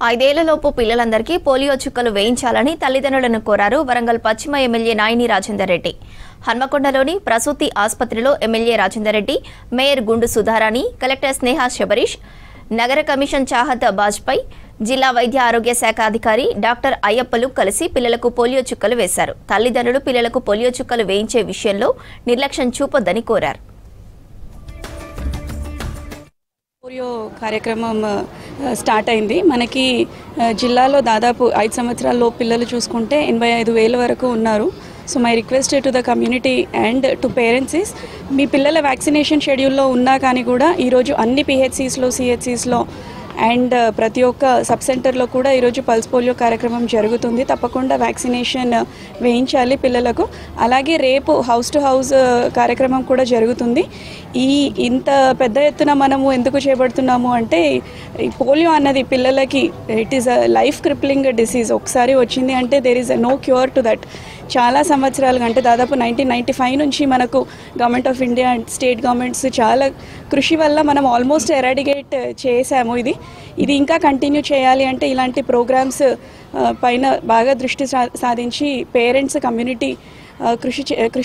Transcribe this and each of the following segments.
ఐదేళ్లలోపు పిల్లలందరికీ పోలియో చుక్కలు వేయించాలని తల్లిదండ్రులను కోరారు వరంగల్ పశ్చిమ ఎమ్మెల్యే నాయిని రాజేందర్ రెడ్డి. హన్మకొండలోని ప్రసూతి ఆసుపత్రిలో ఎమ్మెల్యే రాజేందర్ రెడ్డి, మేయర్ గుండు సుధారాణి, కలెక్టర్ స్నేహ శబరీష్, నగర కమిషన్ చాహత్ బాజ్పేయి, జిల్లా వైద్య ఆరోగ్య శాఖ అధికారి డాక్టర్ అయ్యప్పలు కలిసి పిల్లలకు పోలియో చుక్కలు వేశారు. తల్లిదండ్రులు పిల్లలకు పోలియో చుక్కలు వేయించే విషయంలో నిర్లక్ష్యం చూపొద్దని కోరారు. పోలియో కార్యక్రమం స్టార్ట్ అయింది. మనకి జిల్లాలో దాదాపు 5 సంవత్సరాల్లో పిల్లలు చూసుకుంటే 85,000 వరకు ఉన్నారు. So my request to the community and to parents is, మీ పిల్లల వ్యాక్సినేషన్ షెడ్యూల్లో ఉన్నా కానీ కూడా ఈరోజు అన్ని పిహెచ్సిస్లో, సిహెచ్సిస్లో అండ్ ప్రతి ఒక్క సబ్ సెంటర్లో కూడా ఈరోజు పల్స్ పోలియో కార్యక్రమం జరుగుతుంది. తప్పకుండా వ్యాక్సినేషన్ వేయించాలి పిల్లలకు. అలాగే రేపు హౌస్ టు హౌస్ కార్యక్రమం కూడా జరుగుతుంది. ఇంత పెద్ద ఎత్తున మనము ఎందుకు చేపడుతున్నాము అంటే, ఈ పోలియో అన్నది పిల్లలకి it is a life crippling disease. ఒకసారి వచ్చింది అంటే there is no cure to that. చాలా సంవత్సరాలు అంటే దాదాపు 1995 నుంచి మనకు government of India and state governments చాలా కృషి వల్ల మనం ఆల్మోస్ట్ ఎరాడికేట్ చేసాము. ఇది ఇంకా కంటిన్యూ చేయాలి అంటే ఇలాంటి ప్రోగ్రామ్స్ పైన బాగా దృష్టి సాధించి పేరెంట్స్, కమ్యూనిటీ కృషి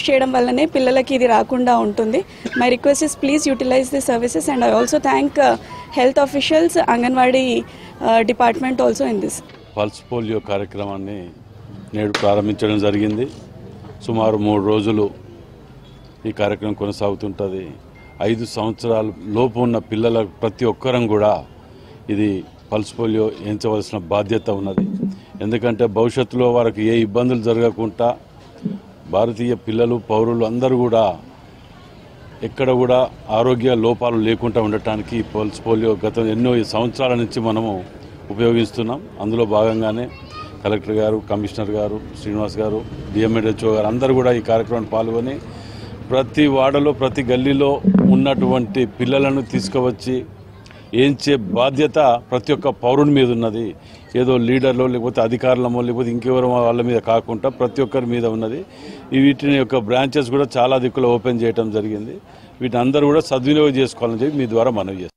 చేయడం వల్లనే పిల్లలకి ఇది రాకుండా ఉంటుంది. My request is please utilise the services and I also thank health officials, anganwadi department also in this. Pulse polio కార్యక్రమాన్ని నేడు ప్రారంభించడం జరిగింది. సుమారు 3 రోజులు ఈ కార్యక్రమం కొనసాగుతుంటుంది. 5 సంవత్సరాల లోపు ఉన్న పిల్లల ప్రతి ఒక్కరం కూడా ఇది పల్స్ పోలియో వేయించవలసిన బాధ్యత ఉన్నది. ఎందుకంటే భవిష్యత్తులో వారికి ఏ ఇబ్బందులు జరగకుండా భారతీయ పిల్లలు, పౌరులు అందరూ కూడా ఎక్కడ కూడా ఆరోగ్య లోపాలు లేకుండా ఉండటానికి పల్స్ పోలియో గత ఎన్నో సంవత్సరాల నుంచి మనము ఉపయోగిస్తున్నాం. అందులో భాగంగానే కలెక్టర్ గారు, కమిషనర్ గారు, శ్రీనివాస్ గారు, డిఎంఎడ్హెచ్ఓ గారు అందరూ కూడా ఈ కార్యక్రమాన్ని పాల్గొని ప్రతి వాడలో, ప్రతి గల్లీలో ఉన్నటువంటి పిల్లలను తీసుకువచ్చి ఏంచే బాధ్యత ప్రతి ఒక్క పౌరుని మీద ఉన్నది. ఏదో లీడర్లో, లేకపోతే అధికారులమో, లేకపోతే ఇంకెవరో వాళ్ళ మీద కాకుండా ప్రతి ఒక్కరి మీద ఉన్నది. వీటిని యొక్క బ్రాంచెస్ కూడా చాలా దిక్కులో ఓపెన్ చేయడం జరిగింది. వీటిని అందరూ కూడా సద్వినియోగం చేసుకోవాలని చెప్పి మీ ద్వారా మనవి చేస్తాం.